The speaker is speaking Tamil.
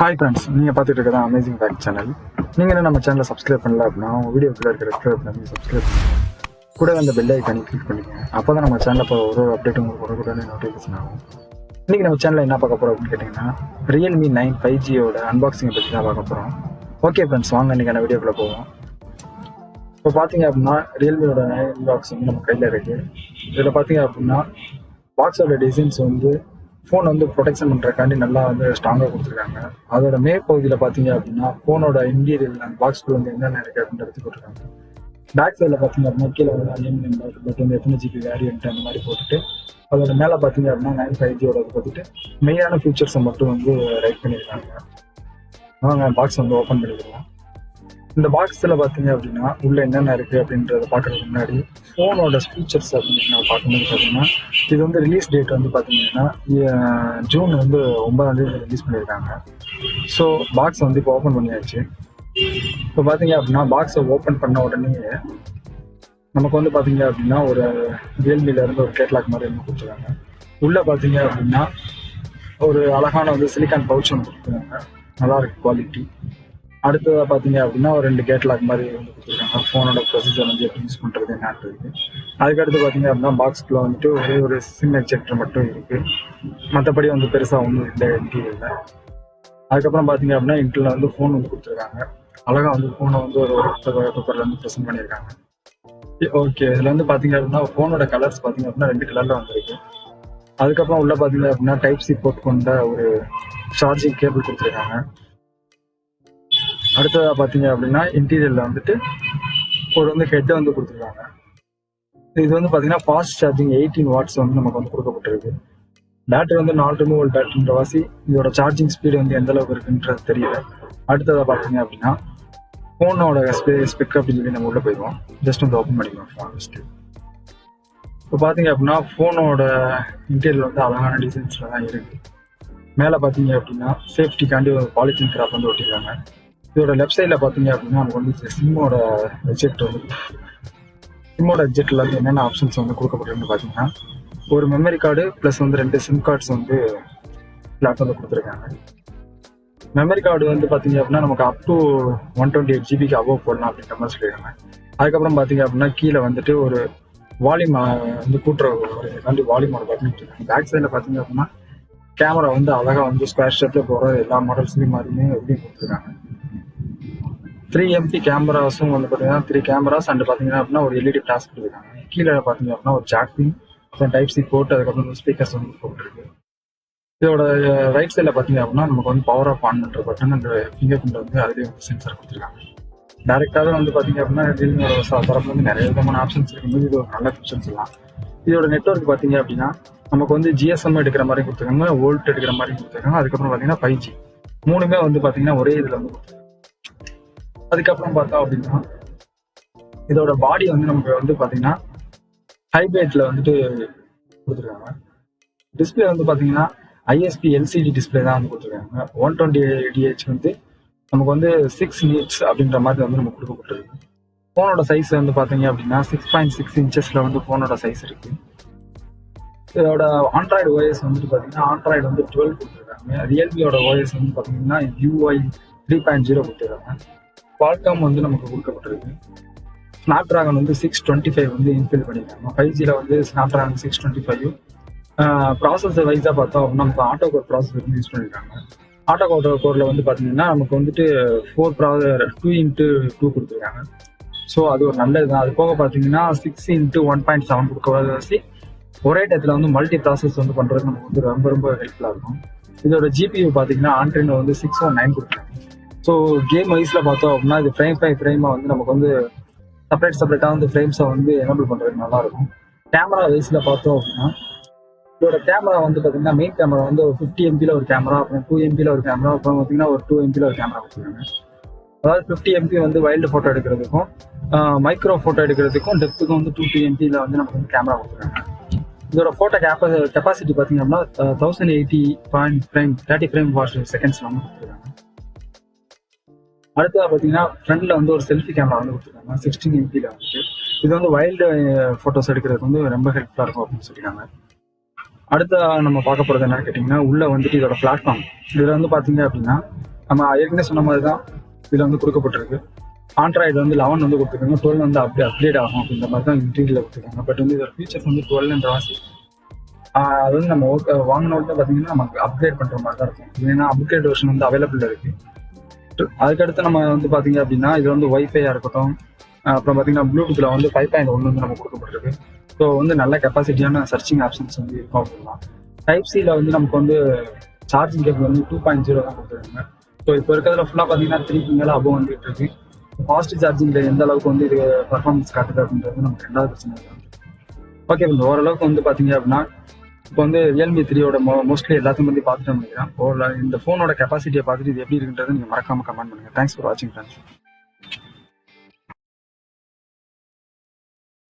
ஹாய் ஃப்ரெண்ட்ஸ், நீங்கள் பார்த்துட்டு இருக்கிறதா அமேசிங் ஃபேக்ட் சேனல். நீங்கள் என்ன நம்ம சேனலை சப்ஸ்கிரைப் பண்ணல அப்படின்னா வீடியோ கீழே இருக்கிற ரெட் கலர் பண்ணி சப்ஸ்கிரைப் பண்ணுங்க. கூட அந்த பெல் ஐக்கானி கிளிக் பண்ணிக்கோங்க. அப்போ தான் நம்ம சேனலில் இப்போ ஒரு அப்டேட் உங்களுக்கு உடனே நோட்டிஃபிகேஷன் ஆகும். இன்றைக்கி நம்ம சேனலில் என்ன பார்க்க போகிறோம் அப்படின்னு கேட்டிங்கன்னா, ரியல்மி 9 5Gயோட அன்பாக்சிங்கை பற்றி தான் பார்க்க போகிறோம். ஓகே ஃப்ரெண்ட்ஸ், வாங்க இன்றைக்கான வீடியோக்குள்ளே போவோம். இப்போ பார்த்தீங்க அப்படின்னா ரியல்மியோட 9 பாக்ஸ் வந்து நம்ம கையில் இருக்குது. இதில் பார்த்தீங்க அப்படின்னா பாக்ஸோட டிசைன்ஸ் வந்து ஃபோன் வந்து ப்ரொடெக்ஷன் பண்ணுறக்காண்டி நல்லா வந்து ஸ்ட்ராங்காக கொடுத்துருக்காங்க. அதோட மேற்பகுதியில் பார்த்தீங்க அப்படின்னா ஃபோனோட இன்டீரியர் அந்த பாக்ஸ்குள்ள வந்து என்னென்ன இருக்குது அப்படின்றது போட்டுருக்காங்க. பேக் சைடில் பார்த்தீங்க அப்படின்னா கீழே வந்து அலுமினியம் பட் வந்து எத்தனை ஜிபி வேரியன்ட் அந்த மாதிரி போட்டுட்டு அதோட மேலே பார்த்தீங்க அப்படின்னா 9 5Gயோட பார்த்துட்டு மெயினான ஃபீச்சர்ஸை மட்டும் வந்து ரைட் பண்ணியிருக்காங்க. வாங்க பாக்ஸ் வந்து ஓப்பன் பண்ணிக்கலாம். இந்த பாக்ஸில் பார்த்தீங்க அப்படின்னா உள்ள என்னென்ன இருக்குது அப்படின்றத பார்க்குறதுக்கு முன்னாடி ஃபோனோட ஃபீச்சர்ஸ் அப்படின்னு நான் பார்க்கும்போது பார்த்தீங்கன்னா இது வந்து ரிலீஸ் டேட் வந்து பார்த்தீங்கன்னா ஜூன் வந்து 9ஆம் தேதி ரிலீஸ் பண்ணியிருக்காங்க. ஸோ பாக்ஸ் வந்து இப்போ ஓப்பன் பண்ணியாச்சு. இப்போ பார்த்தீங்க அப்படின்னா பாக்ஸை ஓப்பன் பண்ண உடனே நமக்கு வந்து பார்த்தீங்க அப்படின்னா ஒரு ரியல்மிலேருந்து ஒரு கேட்லாக் மாதிரி வந்து கொடுத்துருக்காங்க. உள்ளே பார்த்தீங்க அப்படின்னா ஒரு அழகான வந்து சிலிக்கான் பவுச் ஒன்று கொடுத்துருக்காங்க. நல்லா இருக்கு குவாலிட்டி. அடுத்ததாக பார்த்தீங்க அப்படின்னா ஒரு 2 கேட்லாக் மாதிரி வந்து கொடுத்துருக்காங்க. ஃபோனோட ப்ரொசீஜர் வந்து எப்படி யூஸ் பண்ணுறது என்னன்றது. அதுக்கடுத்து பார்த்தீங்க அப்படின்னா பாக்ஸ்குள்ளே வந்துட்டு ஒரே ஒரு சிம் எக்ஜெக்டர் மட்டும் இருக்குது. மற்றபடி வந்து பெருசாக ஒன்றும் இல்லை இன்டீரியரில். அதுக்கப்புறம் பார்த்தீங்க அப்படின்னா இன்டர்ல வந்து ஃபோன் வந்து கொடுத்துருக்காங்க. அழகாக வந்து ஃபோனை வந்து ஒரு பேப்பரில் வந்து ப்ரெசென்ட் பண்ணியிருக்காங்க. ஓகே, இதில் வந்து பார்த்தீங்க அப்படின்னா ஃபோனோட கலர்ஸ் பார்த்தீங்க அப்படின்னா 2 கலரில் வந்துருக்கு. அதுக்கப்புறம் உள்ள பார்த்தீங்க அப்படின்னா டைப் சி போர்ட் கொண்ட ஒரு சார்ஜிங் கேபிள் கொடுத்துருக்காங்க. அடுத்ததாக பார்த்தீங்க அப்படின்னா இன்டீரியரில் வந்துட்டு ஒரு வந்து ஹெட்டை வந்து கொடுத்துருக்காங்க. இது வந்து பார்த்தீங்கன்னா ஃபாஸ்ட் சார்ஜிங் 18 வாட்ஸ் வந்து நமக்கு வந்து கொடுக்கப்பட்டிருக்கு. பேட்டரி வந்து 4 ரிமூவல் பேட்டரின்ற வாசி இதோட சார்ஜிங் ஸ்பீடு வந்து எந்த அளவுக்கு இருக்குன்றது தெரியல. அடுத்ததாக பார்த்தீங்க அப்படின்னா ஃபோனோட ஸ்பெக் அப்படின்னு சொல்லி நம்ம உள்ளே போயிடுவோம். ஜஸ்ட் வந்து ஓப்பன் பண்ணிக்கலாம் ஃபோன் ஃபஸ்ட்டு. இப்போ பார்த்தீங்க அப்படின்னா ஃபோனோட இன்டீரியர் வந்து அழகான டிசைன்ஸில் தான் இருக்குது. மேலே பார்த்தீங்க அப்படின்னா சேஃப்டிக்காண்டி ஒரு பாலித்தீன் கிராப் வந்து ஒட்டிருக்காங்க. இதோட லெஃப்ட் சைடில் பார்த்தீங்க அப்படின்னா நமக்கு வந்து சிம்மோட எக்ஜெக்ட் வந்து சிம்மோட எக்ஜெக்டில் வந்து என்னென்ன ஆப்ஷன்ஸ் வந்து கொடுக்கப்பட்டிருக்குன்னு பார்த்தீங்கன்னா ஒரு மெமரி கார்டு ப்ளஸ் வந்து 2 சிம் கார்ட்ஸ் வந்து ஃப்ளாட் வந்து கொடுத்துருக்காங்க. மெமரி கார்டு வந்து பார்த்தீங்க அப்படின்னா நமக்கு அப் டு 128 ஜிபிக்கு அபோவ் போடலாம் அப்படின்ற மாதிரி சொல்லியிருக்காங்க. அதுக்கப்புறம் பார்த்தீங்க அப்படின்னா கீழே வந்துட்டு ஒரு வால்யூம் வந்து கூட்டுற ஒரு வால்யூமோட பட்டன் கொடுத்துருக்காங்க. பேக் சைடில் பார்த்தீங்க அப்படின்னா கேமரா வந்து அழகாக வந்து ஸ்கொயர் ஷேப்பில் போகிற எல்லா மாடல்ஸ்லையும் மாதிரியுமே எப்படியும் கொடுத்துருக்காங்க. 3 MP கேமராஸும் வந்து பார்த்தீங்கன்னா 3 கேமராஸ் அண்ட் பார்த்தீங்கன்னா அப்படின்னா ஒரு எல்இடி ஃபிளாஷ் கொடுத்துருக்காங்க. கீழே பார்த்தீங்க அப்படின்னா ஒரு ஜாக்கிங் அப்புறம் டைப் சி போட்டு அதுக்கப்புறம் ஸ்பீக்கர்ஸ் வந்து போட்டுருக்கு. இதோட ரைட் சைடில் பார்த்தீங்க அப்படின்னா நமக்கு வந்து பவர் ஆஃப் ஆன் பண்ணுற பட்டன் அந்த ஃபிங்கர் பிரிண்ட் வந்து அதுலேயே வந்து சென்சார் கொடுத்துருக்காங்க. டேரெக்டாகவே வந்து பார்த்தீங்க அப்படின்னா ரியல்மியோட தரப்பு வந்து நிறைய விதமான ஆப்ஷன்ஸ் இருக்கும்போது இது ஒரு நல்ல ஃபீச்சர்ஸ் சொல்லலாம். இதோட நெட்ஒர்க் பார்த்தீங்க அப்படின்னா நமக்கு வந்து GSM எடுக்கிற மாதிரி கொடுத்துருக்காங்க, வோல்ட் எடுக்கிற மாதிரி கொடுத்துருக்காங்க. அதுக்கப்புறம் பார்த்தீங்கன்னா 5G மூணுமே வந்து பார்த்தீங்கன்னா ஒரே இதில் வந்து கொடுத்துருக்காங்க. அதுக்கப்புறம் பார்த்தோம் அப்படின்னா இதோட பாடி வந்து நமக்கு வந்து பார்த்தீங்கன்னா ஹைபிரைட்ல வந்துட்டு கொடுத்துருக்காங்க. டிஸ்பிளே வந்து பார்த்தீங்கன்னா ISP LCD டிஸ்பிளே தான் வந்து கொடுத்துருக்காங்க. 120Hz வந்து நமக்கு வந்து 6 நிட்ஸ் அப்படின்ற மாதிரி வந்து நமக்கு கொடுக்கப்பட்டிருக்கு. ஃபோனோட சைஸ் வந்து பார்த்தீங்க அப்படின்னா 6.6 இன்ச்சஸில் வந்து ஃபோனோட சைஸ் இருக்கு. இதோட ஆண்ட்ராய்டு OS வந்துட்டு பார்த்தீங்கன்னா ஆண்ட்ராய்டு வந்து 12 கொடுத்துருக்காங்க. ரியல்மியோட OS வந்து பார்த்தீங்கன்னா UI 3.0 கொடுத்துருக்காங்க. குவால்காம் வந்து நமக்கு கொடுக்கப்பட்டிருக்கு. ஸ்னாப்டிராகன் வந்து 625 வந்து இன்ஃபில் பண்ணியிருக்காங்க. 5Gல வந்து ஸ்னாப்டிராகன் 625. ப்ராசஸர் வைஸாக பார்த்தோம் அப்படின்னா நமக்கு ஆட்டோ கோர் ப்ராசஸர் வந்து யூஸ் பண்ணியிருக்காங்க. ஆட்டோ கோரில் வந்து பார்த்தீங்கன்னா நமக்கு வந்துட்டு 2x2 கொடுத்துருக்காங்க. ஸோ அது ஒரு நல்லது தான். அது போக பார்த்தீங்கன்னா 6x1.7 கொடுக்கவாசி ஒரே டயத்தில் வந்து மல்டி ப்ராசஸ் வந்து பண்ணுறதுக்கு நமக்கு வந்து ரொம்ப ரொம்ப ஹெல்ப்ஃபுல்லாக இருக்கும். இதோட GPU பார்த்தீங்கன்னா ஆண்ட்ராய்டு வந்து 619 கொடுத்துருக்காங்க. ஸோ கேம் வைஸில் பார்த்தோம் அப்படின்னா இது ஃப்ரேம் பை ஃப்ரேமாக வந்து நமக்கு வந்து செப்பரேட்டாக வந்து ஃப்ரேம்ஸை வந்து எனபிள் பண்ணுறதுக்கு நல்லாயிருக்கும். கேமரா வைஸில் பார்த்தோம் அப்படின்னா இதோட கேமரா வந்து பார்த்தீங்கன்னா மெயின் கேமரா வந்து ஒரு 50 MPயில் ஒரு கேமரா, அப்புறம் 2 MPயில் ஒரு கேமரா, அப்புறம் பார்த்தீங்கன்னா ஒரு 2 MPயில் ஒரு கேமரா கொடுத்துருக்காங்க. அதாவது 50 MP வந்து வைல்டு ஃபோட்டோ எடுக்கிறதுக்கும் மைக்ரோ ஃபோட்டோ எடுக்கிறதுக்கும் டெப்த்துக்கும் வந்து 2 MPயில் வந்து நமக்கு வந்து கேமரா கொடுத்துருக்காங்க. இதோட ஃபோட்டோ கெப்பாசிட்டி பார்த்தீங்க அப்படின்னா 1080 30 ஃப்ரேம் வாட்ச் செகண்ட்ஸ் வந்து கொடுத்துருக்காங்க. அடுத்ததாக பார்த்தீங்கன்னா ஃப்ரண்ட்ல வந்து ஒரு செல்ஃபி கேமரா வந்து கொடுத்துருக்காங்க 16 MPயில் வந்துட்டு. இது வந்து வைல்டு ஃபோட்டோஸ் எடுக்கிறதுக்கு வந்து ரொம்ப ஹெல்ப்ஃபுல்லாக இருக்கும் அப்படின்னு சொல்லியிருக்காங்க. அடுத்த நம்ம பார்க்க போகிறது என்னன்னு கேட்டிங்கன்னா, உள்ள வந்துட்டு இதோட பிளாட்ஃபார்ம். இதில் வந்து பார்த்தீங்க அப்படின்னா, நம்ம ஏற்கனவே சொன்ன மாதிரி தான் இதில் வந்து கொடுக்கப்பட்டிருக்கு. ஆண்ட்ராய்டு வந்து 11 வந்து கொடுத்துருக்காங்க, 12 வந்து அப்டேட் ஆகும் அப்படின்ற மாதிரி தான் இன்டீரியரில் கொடுத்துருக்காங்க. பட் வந்து இதோட ஃபீச்சர்ஸ் வந்து 12ன்ற வாசி அது வந்து நம்ம வாங்கின உடனே பார்த்தீங்கன்னா நமக்கு அப்கிரேட் பண்ணுற மாதிரி தான் இருக்கும். ஏன்னா அப்கிரேட் வெர்ஷன் வந்து அவைலபிள் இருக்குது. அதுக்கடுத்து நம்ம வந்து பார்த்தீங்க அப்படின்னா, இது வந்து வைஃபையாக இருக்கட்டும், அப்புறம் பார்த்தீங்கன்னா ப்ளூடூத்தில் வந்து 5.1 வந்து நம்ம கொடுக்கப்பட்டிருக்கு. ஸோ வந்து நல்ல கெப்பாசிட்டியான சர்ச்சிங் ஆப்ஷன்ஸ் வந்து இருக்கும் அப்படின்னா. டைப் சியில் வந்து நமக்கு வந்து சார்ஜிங் கேபிள் வந்து 2.0 தான் கொடுத்துருக்காங்க. ஸோ இப்போ இருக்கிறதுல ஃபுல்லாக பார்த்தீங்கன்னா 3 மேலே அபோவ் வந்துட்டு இருக்கு. ஃபாஸ்ட் சார்ஜிங்கில் எந்த அளவுக்கு வந்து இது பர்ஃபார்மன்ஸ் காட்டுது அப்படின்றது நமக்கு ரெண்டாவது பிரச்சனை இல்லை. ஓகே, இந்த ஓரளவுக்கு வந்து பார்த்தீங்க அப்படின்னா இப்போ வந்து ரியல்மி 3யோட மோஸ்ட்லி எல்லாத்தையும் வந்து பார்த்துட்டு நினைக்கிறேன். இந்த ஃபோனோட கெப்பாசிட்டியை பார்த்துட்டு இது எப்படி இருக்குன்றது நீங்கள் மறக்காமல் கமெண்ட் பண்ணுங்கள். தேங்க்ஸ் ஃபார் வாட்சிங் ஃப்ரெண்ட்ஸ்.